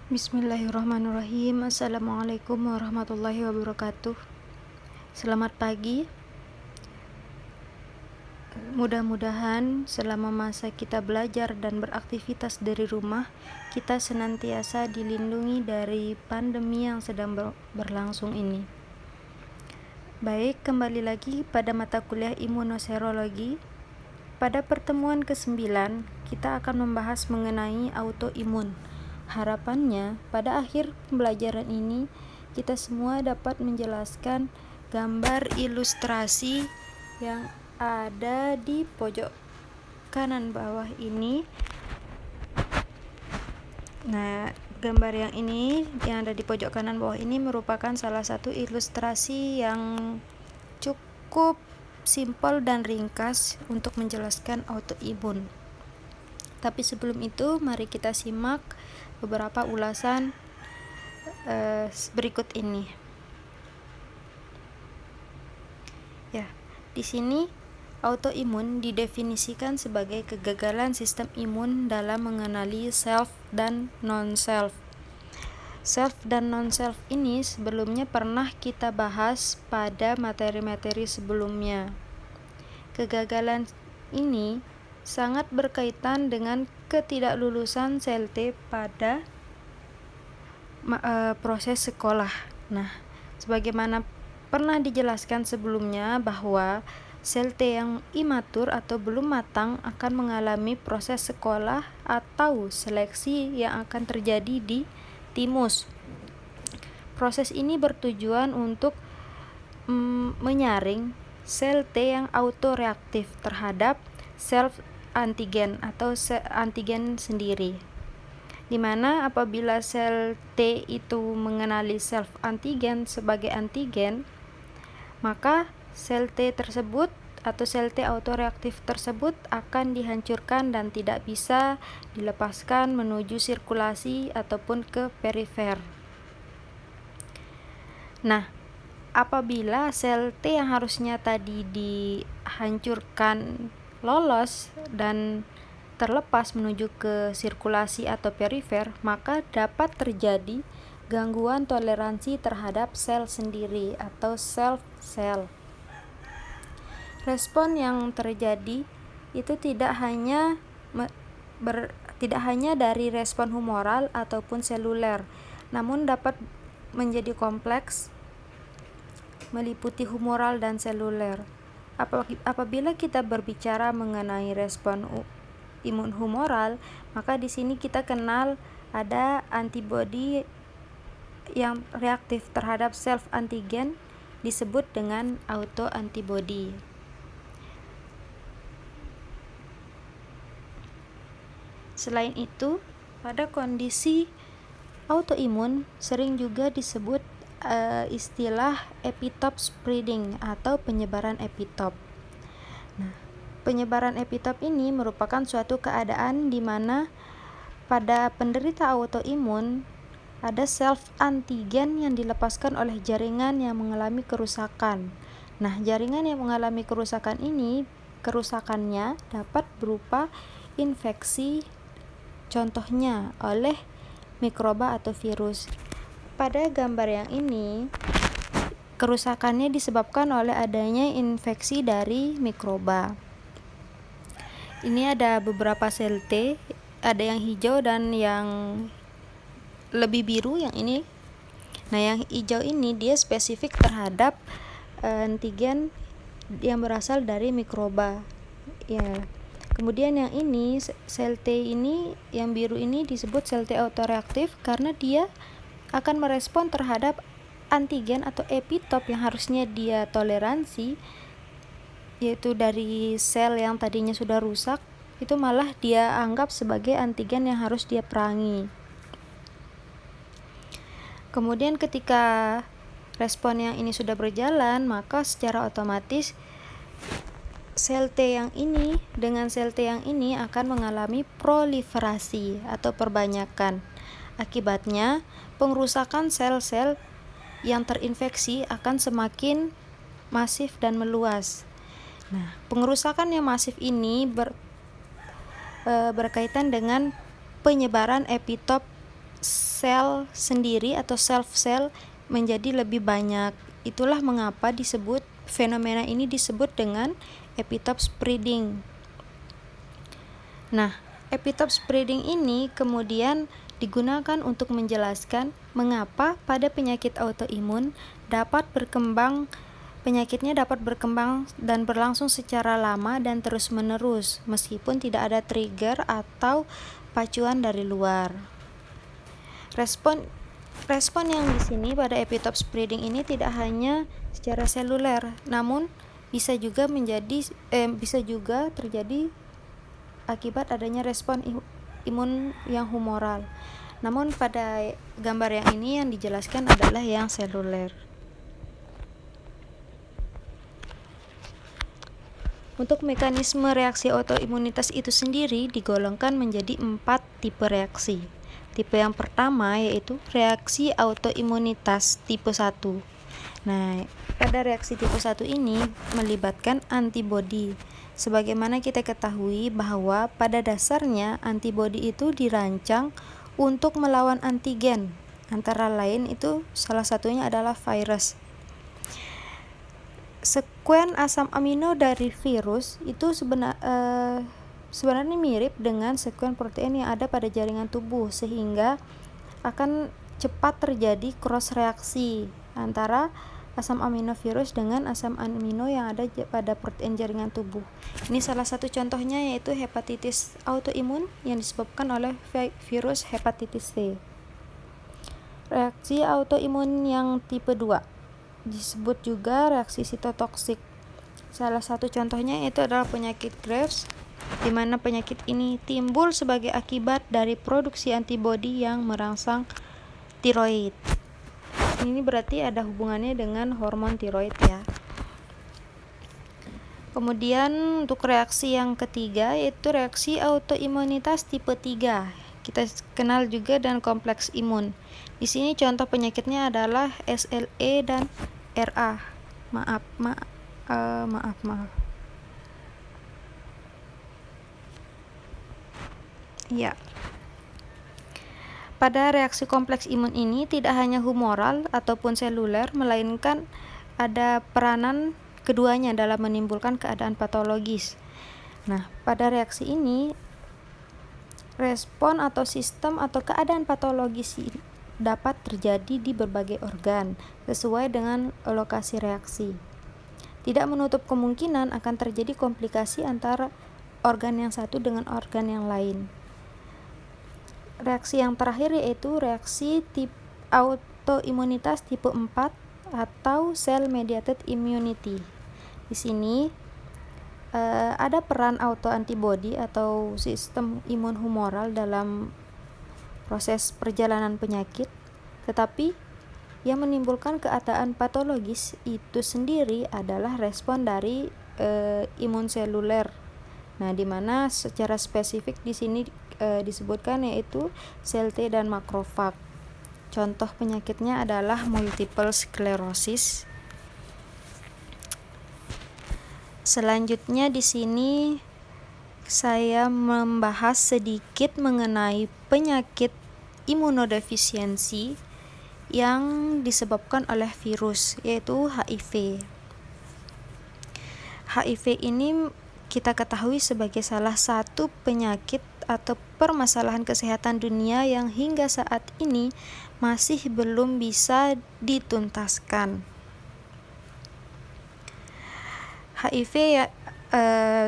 Bismillahirrahmanirrahim. Assalamualaikum warahmatullahi wabarakatuh. Selamat pagi. Mudah-mudahan selama masa kita belajar dan beraktivitas dari rumah, kita senantiasa dilindungi dari pandemi yang sedang berlangsung ini. Baik, kembali lagi pada mata kuliah imunoserologi. Pada pertemuan ke-9, kita akan membahas mengenai autoimun. Harapannya, pada akhir pembelajaran ini, kita semua dapat menjelaskan gambar ilustrasi yang ada di pojok kanan bawah ini. Nah, gambar yang ada di pojok kanan bawah ini merupakan salah satu ilustrasi yang cukup simpel dan ringkas untuk menjelaskan autoimun. Tapi sebelum itu, mari kita simak beberapa ulasan berikut ini. Ya, di sini autoimun didefinisikan sebagai kegagalan sistem imun dalam mengenali self dan non-self. Self dan non-self ini sebelumnya pernah kita bahas pada materi-materi sebelumnya. Kegagalan ini sangat berkaitan dengan ketidaklulusan sel T pada proses sekolah. Nah, sebagaimana pernah dijelaskan sebelumnya bahwa sel T yang imatur atau belum matang akan mengalami proses sekolah atau seleksi yang akan terjadi di timus. Proses ini bertujuan untuk menyaring sel T yang autoreaktif terhadap self antigen atau antigen sendiri. Di mana apabila sel T itu mengenali self antigen sebagai antigen, maka sel T tersebut atau sel T autoreaktif tersebut akan dihancurkan dan tidak bisa dilepaskan menuju sirkulasi ataupun ke perifer. Nah, apabila sel T yang harusnya tadi dihancurkan lolos dan terlepas menuju ke sirkulasi atau perifer, maka dapat terjadi gangguan toleransi terhadap sel sendiri atau self cell. Respon yang terjadi itu tidak hanya dari respon humoral ataupun seluler, namun dapat menjadi kompleks, meliputi humoral dan seluler. Apabila kita berbicara mengenai respon imun humoral, maka di sini kita kenal ada antibodi yang reaktif terhadap self antigen disebut dengan autoantibody. Selain itu, pada kondisi autoimun sering juga disebut istilah epitop spreading atau penyebaran epitop. Nah, penyebaran epitop ini merupakan suatu keadaan di mana pada penderita autoimun ada self antigen yang dilepaskan oleh jaringan yang mengalami kerusakan. Nah, jaringan yang mengalami kerusakan ini, kerusakannya dapat berupa infeksi, contohnya oleh mikroba atau virus. Pada gambar yang ini, kerusakannya disebabkan oleh adanya infeksi dari mikroba. Ini ada beberapa sel T, ada yang hijau dan yang lebih biru yang ini. Nah, yang hijau ini dia spesifik terhadap antigen yang berasal dari mikroba. Ya. Kemudian yang ini sel T ini yang biru ini disebut sel T autoreaktif karena dia akan merespon terhadap antigen atau epitop yang harusnya dia toleransi, yaitu dari sel yang tadinya sudah rusak, itu malah dia anggap sebagai antigen yang harus dia perangi. Kemudian ketika respon yang ini sudah berjalan, maka secara otomatis sel T yang ini dengan sel T yang ini akan mengalami proliferasi atau perbanyakan. Akibatnya, pengerusakan sel-sel yang terinfeksi akan semakin masif dan meluas. Nah, pengerusakan yang masif ini berkaitan dengan penyebaran epitop sel sendiri atau self cell menjadi lebih banyak. Itulah mengapa fenomena ini disebut dengan epitope spreading. Nah, epitope spreading ini kemudian digunakan untuk menjelaskan mengapa pada penyakit autoimun penyakitnya dapat berkembang dan berlangsung secara lama dan terus-menerus meskipun tidak ada trigger atau pacuan dari luar. Respon yang di sini pada epitope spreading ini tidak hanya secara seluler, namun bisa juga terjadi akibat adanya respon imun yang humoral. Namun pada gambar yang ini yang dijelaskan adalah yang seluler. Untuk mekanisme reaksi autoimunitas itu sendiri digolongkan menjadi 4 tipe reaksi. Tipe yang pertama yaitu reaksi autoimunitas tipe 1. Nah, pada reaksi tipe 1 ini melibatkan antibodi. Sebagaimana kita ketahui bahwa pada dasarnya antibodi itu dirancang untuk melawan antigen. Antara lain itu salah satunya adalah virus. Sekuen asam amino dari virus itu sebenarnya mirip dengan sekuen protein yang ada pada jaringan tubuh, sehingga akan cepat terjadi cross reaksi antara asam amino virus dengan asam amino yang ada pada protein jaringan tubuh. Ini salah satu contohnya yaitu hepatitis autoimun yang disebabkan oleh virus hepatitis C. Reaksi autoimun yang tipe 2 disebut juga reaksi sitotoksik. Salah satu contohnya itu adalah penyakit Graves, di mana penyakit ini timbul sebagai akibat dari produksi antibodi yang merangsang tiroid. Ini berarti ada hubungannya dengan hormon tiroid ya. Kemudian untuk reaksi yang ketiga yaitu reaksi autoimunitas tipe 3. Kita kenal juga dengan kompleks imun. Di sini contoh penyakitnya adalah SLE dan RA. Maaf. Ya. Pada reaksi kompleks imun ini tidak hanya humoral ataupun seluler, melainkan ada peranan keduanya dalam menimbulkan keadaan patologis. Nah, pada reaksi ini respon atau sistem atau keadaan patologis dapat terjadi di berbagai organ sesuai dengan lokasi reaksi. Tidak menutup kemungkinan akan terjadi komplikasi antara organ yang satu dengan organ yang lain. Reaksi yang terakhir yaitu reaksi autoimunitas tipe 4 atau cell mediated immunity. Di sini ada peran autoantibodi atau sistem imun humoral dalam proses perjalanan penyakit, tetapi yang menimbulkan keadaan patologis itu sendiri adalah respon dari imun seluler. Nah, di mana secara spesifik di sini disebutkan yaitu sel T dan makrofag. Contoh penyakitnya adalah multiple sclerosis. Selanjutnya di sini saya membahas sedikit mengenai penyakit imunodefisiensi yang disebabkan oleh virus, yaitu HIV. HIV ini kita ketahui sebagai salah satu penyakit atau permasalahan kesehatan dunia yang hingga saat ini masih belum bisa dituntaskan. HIV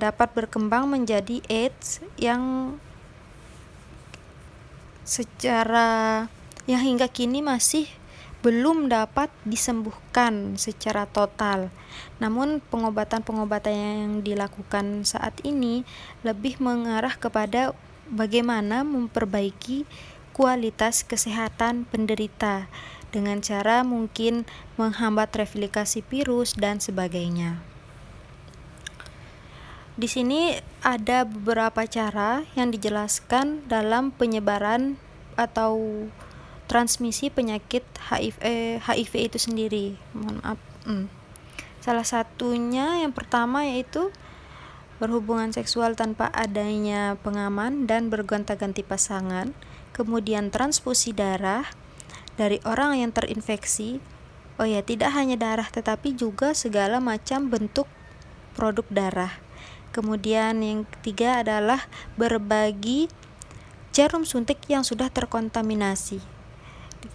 dapat berkembang menjadi AIDS yang hingga kini masih belum dapat disembuhkan secara total. Namun pengobatan-pengobatan yang dilakukan saat ini lebih mengarah kepada bagaimana memperbaiki kualitas kesehatan penderita dengan cara mungkin menghambat replikasi virus dan sebagainya. Di sini ada beberapa cara yang dijelaskan dalam penyebaran atau transmisi penyakit HIV itu sendiri. Salah satunya yang pertama yaitu berhubungan seksual tanpa adanya pengaman dan bergonta-ganti pasangan. kemudian transfusi darah dari orang yang terinfeksi. Oh ya, tidak hanya darah tetapi juga segala macam bentuk produk darah. Kemudian yang ketiga adalah berbagi jarum suntik yang sudah terkontaminasi.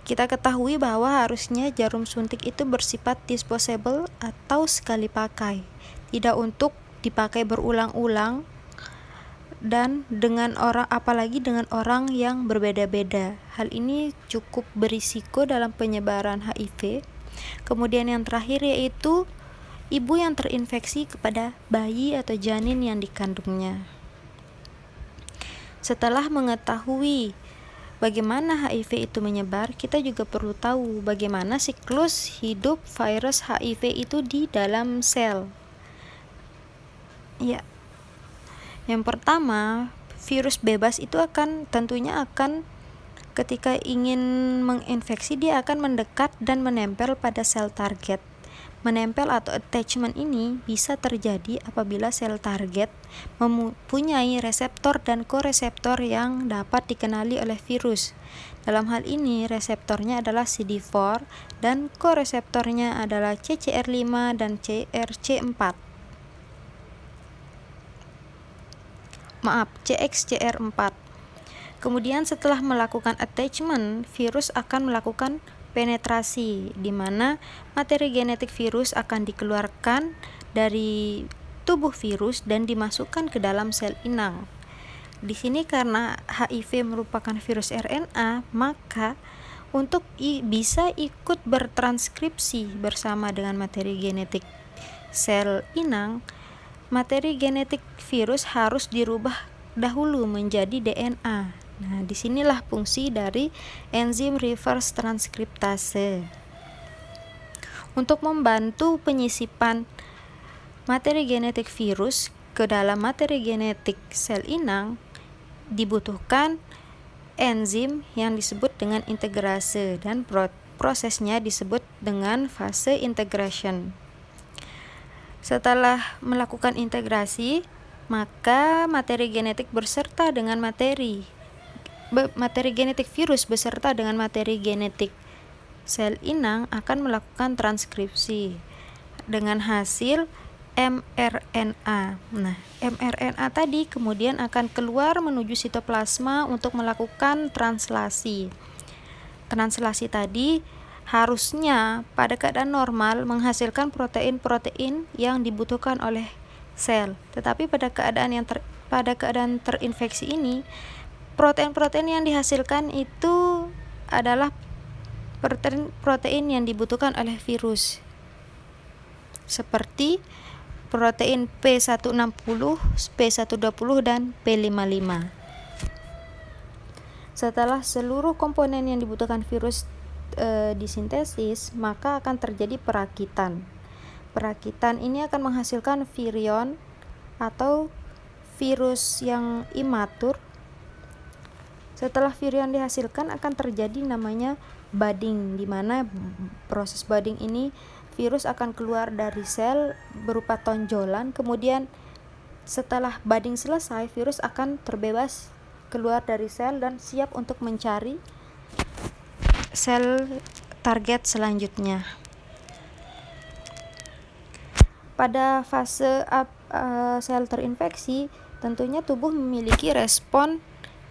Kita ketahui bahwa harusnya jarum suntik itu bersifat disposable atau sekali pakai, tidak untuk dipakai berulang-ulang dan apalagi dengan orang yang berbeda-beda. Hal ini cukup berisiko dalam penyebaran HIV. Kemudian yang terakhir yaitu ibu yang terinfeksi kepada bayi atau janin yang dikandungnya. Setelah mengetahui bagaimana HIV itu menyebar, kita juga perlu tahu bagaimana siklus hidup virus HIV itu di dalam sel. Ya. Yang pertama, virus bebas itu tentunya akan ketika ingin menginfeksi, dia akan mendekat dan menempel pada sel target. Menempel atau attachment ini bisa terjadi apabila sel target mempunyai reseptor dan koreseptor yang dapat dikenali oleh virus. Dalam hal ini, reseptornya adalah CD4 dan koreseptornya adalah CCR5 dan CXCR4. Kemudian setelah melakukan attachment, virus akan melakukan penetrasi, di mana materi genetik virus akan dikeluarkan dari tubuh virus dan dimasukkan ke dalam sel inang. Di sini karena HIV merupakan virus RNA, maka untuk bisa ikut bertranskripsi bersama dengan materi genetik sel inang, materi genetik virus harus dirubah dahulu menjadi DNA. Nah, disinilah fungsi dari enzim reverse transkriptase. Untuk membantu penyisipan materi genetik virus ke dalam materi genetik sel inang, dibutuhkan enzim yang disebut dengan integrase dan prosesnya disebut dengan fase integration. Setelah melakukan integrasi, maka materi genetik genetik virus beserta dengan materi genetik sel inang akan melakukan transkripsi dengan hasil mRNA. Nah, mRNA tadi kemudian akan keluar menuju sitoplasma untuk melakukan translasi. Translasi tadi harusnya pada keadaan normal menghasilkan protein-protein yang dibutuhkan oleh sel. Tetapi pada keadaan terinfeksi ini, protein-protein yang dihasilkan itu adalah protein yang dibutuhkan oleh virus, seperti protein P160, P120, dan P55. Setelah seluruh komponen yang dibutuhkan virus disintesis, maka akan terjadi perakitan. Perakitan ini akan menghasilkan virion atau virus yang imatur. Setelah virion dihasilkan akan terjadi namanya budding, di mana proses budding ini virus akan keluar dari sel berupa tonjolan. Kemudian setelah budding selesai, virus akan terbebas keluar dari sel dan siap untuk mencari sel target selanjutnya. Pada fase sel terinfeksi, tentunya tubuh memiliki respon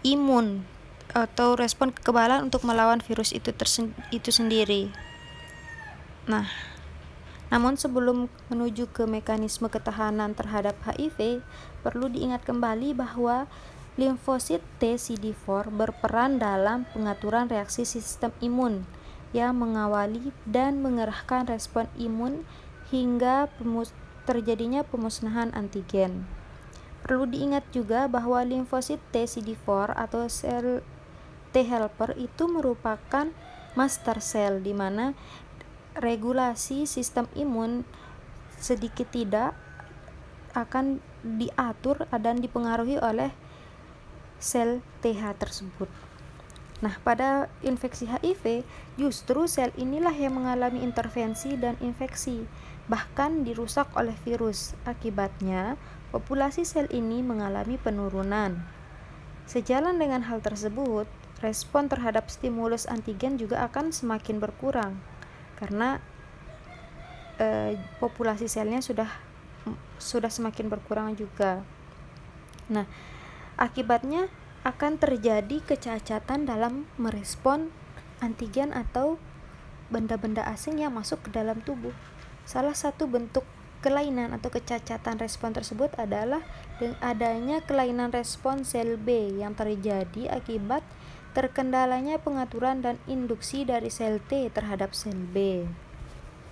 imun atau respon kekebalan untuk melawan virus itu sendiri. Nah, namun sebelum menuju ke mekanisme ketahanan terhadap HIV, perlu diingat kembali bahwa limfosit T CD4 berperan dalam pengaturan reaksi sistem imun yang mengawali dan mengerahkan respon imun hingga terjadinya pemusnahan antigen. Perlu diingat juga bahwa limfosit T CD4 atau sel T helper itu merupakan master cell, di mana regulasi sistem imun sedikit tidak akan diatur dan dipengaruhi oleh sel TH tersebut. Nah, pada infeksi HIV, justru sel inilah yang mengalami intervensi dan infeksi, bahkan dirusak oleh virus. Akibatnya, populasi sel ini mengalami penurunan. Sejalan dengan hal tersebut, respon terhadap stimulus antigen juga akan semakin berkurang karena populasi selnya sudah semakin berkurang juga. Nah, akibatnya akan terjadi kecacatan dalam merespon antigen atau benda-benda asing yang masuk ke dalam tubuh. Salah satu bentuk kelainan atau kecacatan respon tersebut adalah dengan adanya kelainan respon sel B yang terjadi akibat terkendalanya pengaturan dan induksi dari sel T terhadap sel B.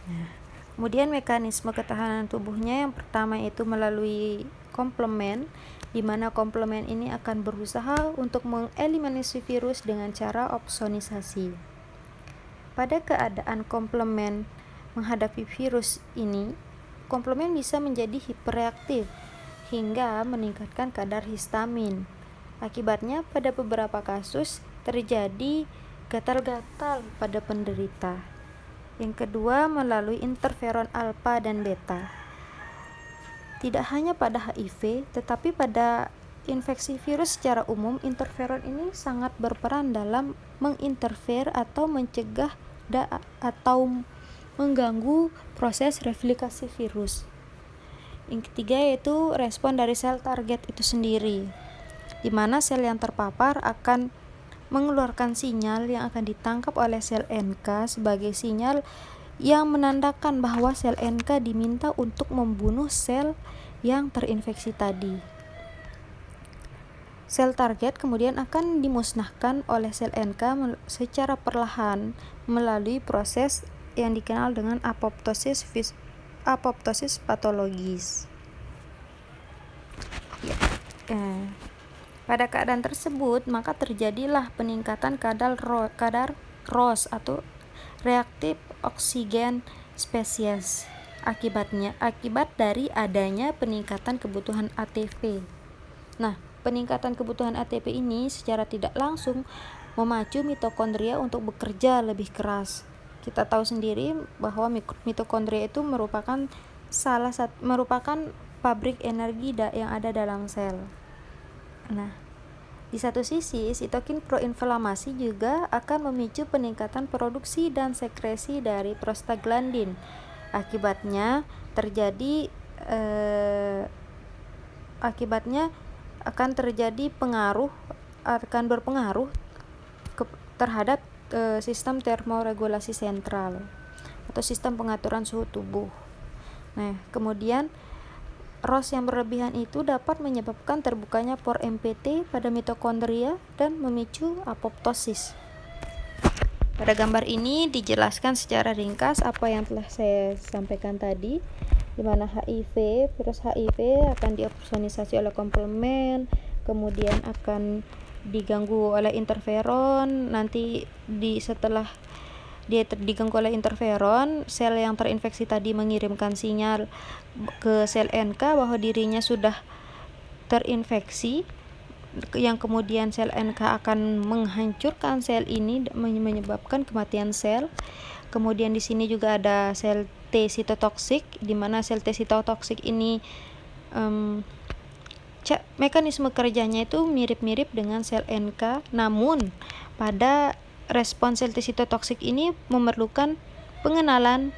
Nah, kemudian mekanisme ketahanan tubuhnya yang pertama itu melalui komplement, di mana komplement ini akan berusaha untuk mengeliminasi virus dengan cara opsonisasi. Pada keadaan komplement menghadapi virus ini, komplement bisa menjadi hiperreaktif hingga meningkatkan kadar histamin. Akibatnya pada beberapa kasus terjadi gatal-gatal pada penderita. Yang kedua, melalui interferon alfa dan beta. Tidak hanya pada HIV, tetapi pada infeksi virus secara umum, interferon ini sangat berperan dalam menginterfere atau mencegah atau mengganggu proses replikasi virus. Yang ketiga yaitu respon dari sel target itu sendiri, di mana sel yang terpapar akan mengeluarkan sinyal yang akan ditangkap oleh sel NK sebagai sinyal yang menandakan bahwa sel NK diminta untuk membunuh sel yang terinfeksi tadi. Sel target kemudian akan dimusnahkan oleh sel NK secara perlahan melalui proses yang dikenal dengan apoptosis patologis. Pada keadaan tersebut, maka terjadilah peningkatan kadar ROS atau reaktif oksigen spesies. Akibat dari adanya peningkatan kebutuhan ATP. Nah, peningkatan kebutuhan ATP ini secara tidak langsung memacu mitokondria untuk bekerja lebih keras. Kita tahu sendiri bahwa mitokondria itu merupakan pabrik energi yang ada dalam sel. Nah, di satu sisi, sitokin proinflamasi juga akan memicu peningkatan produksi dan sekresi dari prostaglandin. Akibatnya akan berpengaruh terhadap sistem termoregulasi sentral atau sistem pengaturan suhu tubuh. Nah, kemudian ROS yang berlebihan itu dapat menyebabkan terbukanya por MPT pada mitokondria dan memicu apoptosis. Pada gambar ini dijelaskan secara ringkas apa yang telah saya sampaikan tadi, di mana virus HIV akan diopsonisasi oleh komplement, kemudian akan diganggu oleh interferon. Nanti setelah dia diganggu oleh interferon, sel yang terinfeksi tadi mengirimkan sinyal ke sel NK bahwa dirinya sudah terinfeksi, yang kemudian sel NK akan menghancurkan sel ini menyebabkan kematian sel. Kemudian di sini juga ada sel T sitotoksik, di mana sel T sitotoksik ini mekanisme kerjanya itu mirip-mirip dengan sel NK, namun pada respon sel T sitotoksik ini memerlukan pengenalan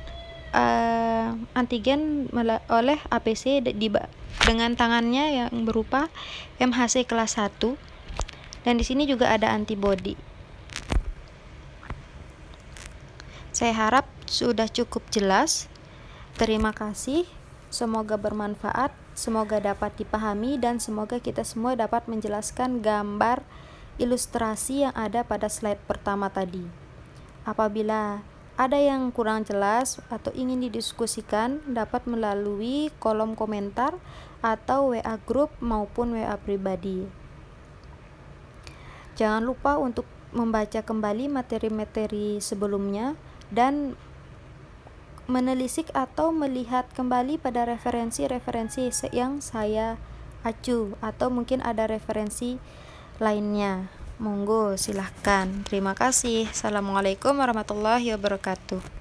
antigen oleh APC dengan tangannya yang berupa MHC kelas 1, dan di sini juga ada antibodi. Saya harap sudah cukup jelas. Terima kasih. Semoga bermanfaat, semoga dapat dipahami, dan semoga kita semua dapat menjelaskan gambar ilustrasi yang ada pada slide pertama tadi. Apabila ada yang kurang jelas atau ingin didiskusikan, dapat melalui kolom komentar atau WA group maupun WA pribadi. Jangan lupa untuk membaca kembali materi-materi sebelumnya dan menelisik atau melihat kembali pada referensi-referensi yang saya acu, atau mungkin ada referensi lainnya. Monggo silahkan. Terima kasih. Assalamualaikum warahmatullahi wabarakatuh.